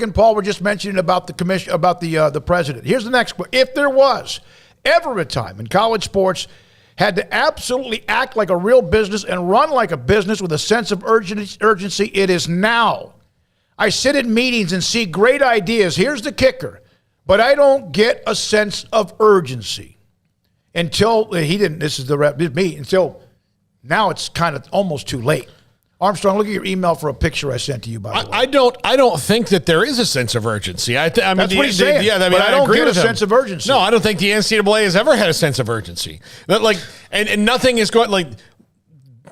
and Paul were just mentioning about the commission, about the president. Here's the next one. If there was ever a time in college sports had to absolutely act like a real business and run like a business with a sense of urgency, it is now. I sit in meetings and see great ideas. Here's the kicker. But I don't get a sense of urgency until he didn't. This is the rep. Me until now. It's kind of almost too late. Armstrong, look at your email for a picture I sent to you. By the way, I don't think that there is a sense of urgency. I mean, that's what he's saying. Yeah, I mean, but I don't get a him. sense of urgency. No, I don't think the NCAA has ever had a sense of urgency. That and nothing is going like.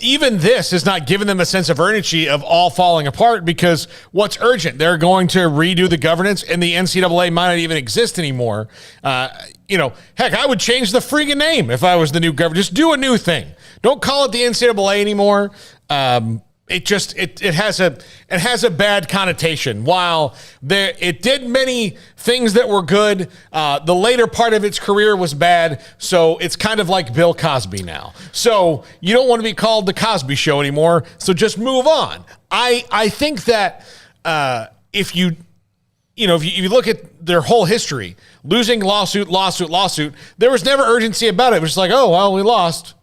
Even this is not giving them a sense of urgency of all falling apart, because what's urgent? They're going to redo the governance, and the NCAA might not even exist anymore. Heck, I would change the freaking name if I was the new governor. Just do a new thing. Don't call it the NCAA anymore. It has a bad connotation. While it did many things that were good, the later part of its career was bad. So it's kind of like Bill Cosby now. So you don't want to be called the Cosby Show anymore. So just move on. I think that if you look at their whole history, losing lawsuit, there was never urgency about it. It was just like, oh well, we lost.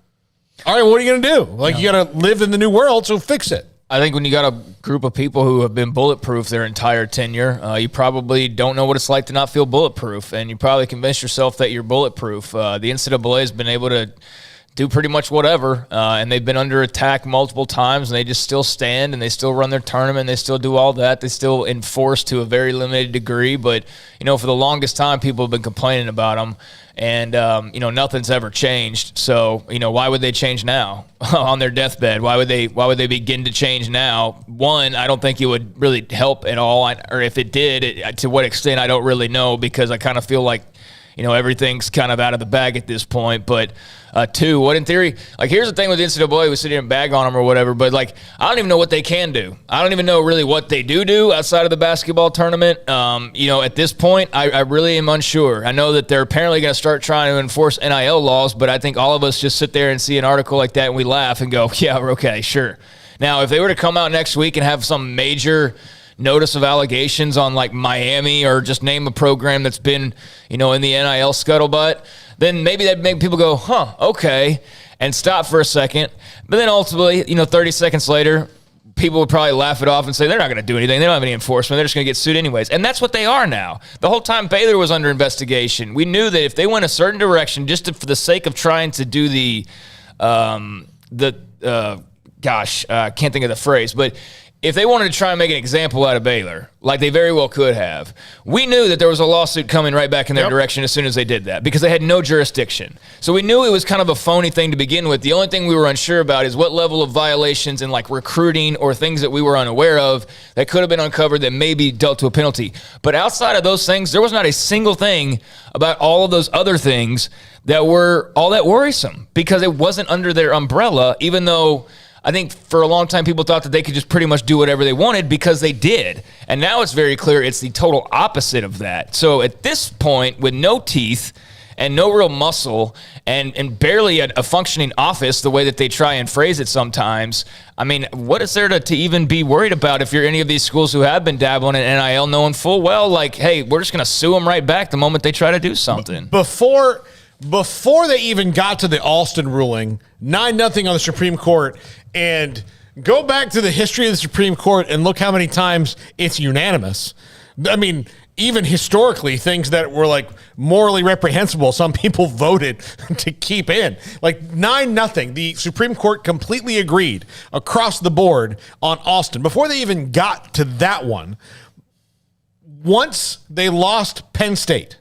All right, what are you going to do? You got to live in the new world, so fix it. I think when you got a group of people who have been bulletproof their entire tenure, you probably don't know what it's like to not feel bulletproof, and you probably convince yourself that you're bulletproof. The NCAA has been able to do pretty much whatever, and they've been under attack multiple times, and they just still stand, and they still run their tournament, they still do all that. They still enforce to a very limited degree, but, for the longest time, people have been complaining about them, and, nothing's ever changed. So, why would they change now on their deathbed? Why would they begin to change now? One, I don't think it would really help at all, or if it did, to what extent, I don't really know, because I kind of feel like, everything's kind of out of the bag at this point. But two, what in theory, here's the thing with the NCAA, we sit here and bag on them or whatever, but I don't even know what they can do. I don't even know really what they do outside of the basketball tournament. At this point, I really am unsure. I know that they're apparently going to start trying to enforce NIL laws, but I think all of us just sit there and see an article like that and we laugh and go, yeah, okay, sure. Now, if they were to come out next week and have some major notice of allegations on Miami, or just name a program that's been, in the NIL scuttlebutt, then maybe that'd make people go, huh, okay, and stop for a second. But then ultimately, 30 seconds later, people would probably laugh it off and say they're not going to do anything. They don't have any enforcement. They're just going to get sued anyways. And that's what they are now. The whole time Baylor was under investigation, we knew that if they went a certain direction, just for the sake of trying to do can't think of the phrase, but if they wanted to try and make an example out of Baylor, like they very well could have, we knew that there was a lawsuit coming right back in their direction as soon as they did that, because they had no jurisdiction. So we knew it was kind of a phony thing to begin with. The only thing we were unsure about is what level of violations and recruiting or things that we were unaware of that could have been uncovered that maybe dealt to a penalty. But outside of those things, there was not a single thing about all of those other things that were all that worrisome, because it wasn't under their umbrella, even though I think for a long time people thought that they could just pretty much do whatever they wanted, because they did. And now it's very clear it's the total opposite of that. So at this point, with no teeth and no real muscle and barely a functioning office, the way that they try and phrase it sometimes, I mean, what is there to even be worried about if you're any of these schools who have been dabbling in NIL, knowing full well, hey, we're just going to sue them right back the moment they try to do something? Before they even got to the Alston ruling, 9-0 on the Supreme Court, and go back to the history of the Supreme Court and look how many times it's unanimous. I mean, even historically, things that were morally reprehensible, some people voted to keep in. 9-0, the Supreme Court completely agreed across the board on Alston. Before they even got to that one, once they lost Penn State,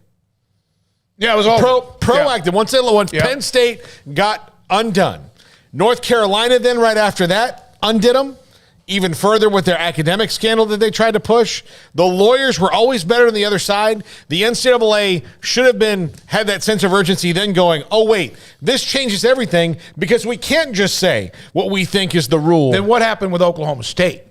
yeah, it was all proactive. Yeah. Once Penn State got undone, North Carolina then right after that undid them even further with their academic scandal that they tried to push. The lawyers were always better on the other side. The NCAA should have had that sense of urgency then going, oh, wait, this changes everything, because we can't just say what we think is the rule. Then what happened with Oklahoma State?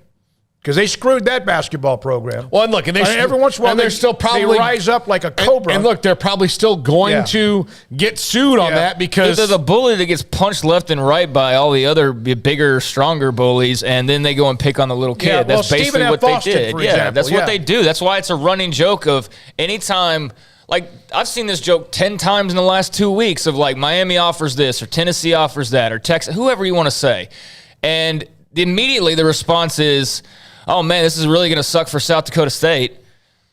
Because they screwed that basketball program. Well, and look, and every once in a while, they're still probably they rise up like a cobra. And look, they're probably still going to get sued on that because they're the bully that gets punched left and right by all the other bigger, stronger bullies, and then they go and pick on the little kid. Yeah, well, that's basically what they did. Example, that's what they do. That's why it's a running joke of anytime. Like, I've seen this joke 10 times in the last 2 weeks of like Miami offers this or Tennessee offers that or Texas, whoever you want to say, and immediately the response is, oh man, this is really going to suck for South Dakota State,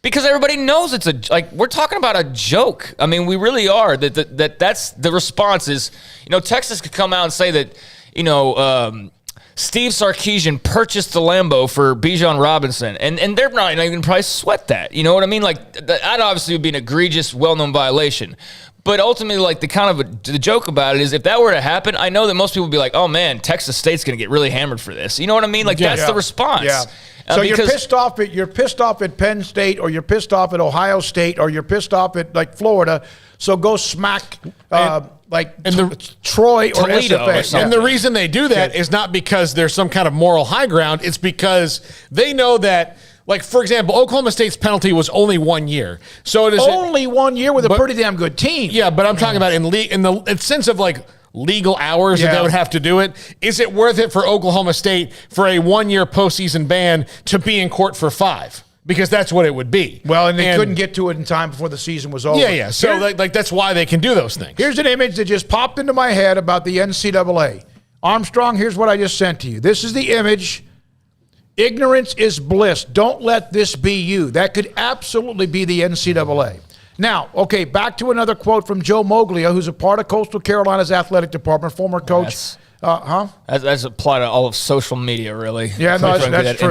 because everybody knows it's we're talking about a joke. I mean, we really are. That's the response is, Texas could come out and say that, Steve Sarkisian purchased the Lambo for Bijan Robinson, and they're not even probably sweat that. You know what I mean? Like, that obviously would be an egregious, well-known violation. But ultimately, like, the joke about it is, if that were to happen, I know that most people would be like, oh man, Texas State's going to get really hammered for this. You know what I mean? Like, that's the response. Yeah. So you're pissed off at Penn State, or you're pissed off at Ohio State, or you're pissed off at like Florida. So go smack Troy or Toledo SFA. or something. And the reason they do that is not because there's some kind of moral high ground. It's because they know that, like, for example, Oklahoma State's penalty was only 1 year. So it is only 1 year with a pretty damn good team. Yeah, but I'm talking about in the sense of like legal hours that they would have to do it. Is it worth it for Oklahoma State for a 1 year postseason ban to be in court for 5? Because that's what it would be. Well, and they couldn't get to it in time before the season was over. Yeah. So that's why they can do those things. Here's an image that just popped into my head about the NCAA. Armstrong, here's what I just sent to you. This is the image. Ignorance is bliss. Don't let this be you. That could absolutely be the NCAA. Now, okay, back to another quote from Joe Moglia, who's a part of Coastal Carolina's athletic department, former coach. That's applied to all of social media, really. Yeah, no, that's true.